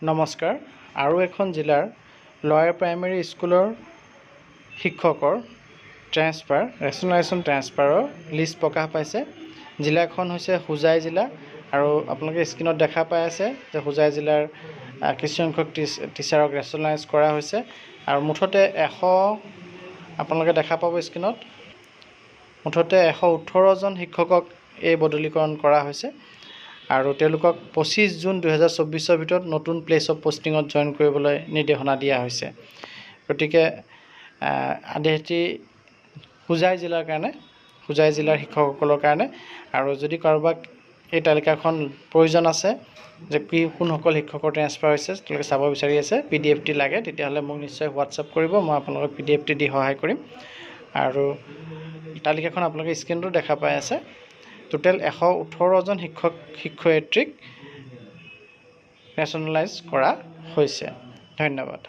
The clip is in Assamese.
নমস্কাৰ। আৰু এখন জিলাৰ লয়াৰ প্ৰাইমেৰী স্কুলৰ শিক্ষকৰ ৰেচনেলাইজেশ্যন ট্ৰেন্সফাৰৰ লিষ্ট প্ৰকাশ পাইছে। জিলাখন হৈছে হোজাই জিলা আৰু আপোনালোকে স্ক্ৰীনত দেখা পাই আছে যে হোজাই জিলাৰ কিছুসংখ্যক টিচাৰক ৰেচনেলাইজ কৰা হৈছে আৰু মুঠতে আপোনালোকে দেখা পাব স্ক্ৰীনত মুঠতে 118জন শিক্ষকক এই বদলীকৰণ কৰা হৈছে আৰু তেওঁলোকক 25 জুন 2024 ভিতৰত নতুন প্লেচ অফ পোষ্টিঙত জইন কৰিবলৈ নিৰ্দেশনা দিয়া হৈছে। গতিকে আদেশটি হোজাই জিলাৰ শিক্ষকসকলৰ কাৰণে আৰু যদি কাৰোবাক এই তালিকাখন প্ৰয়োজন আছে যে কোনসকল শিক্ষকৰ ট্ৰেন্সফাৰ হৈছে তেওঁলোকে চাব বিচাৰি আছে, PDF লাগে, তেতিয়াহ'লে মোক নিশ্চয় হোৱাটছআপ কৰিব, মই আপোনালোকক PDF দি সহায় কৰিম। আৰু তালিকাখন আপোনালোকে স্ক্ৰীনতো দেখা পাই আছে। টোটেল 118জন শিক্ষয়িত্ৰীক ৰেচনেলাইজ কৰা হৈছে। ধন্যবাদ।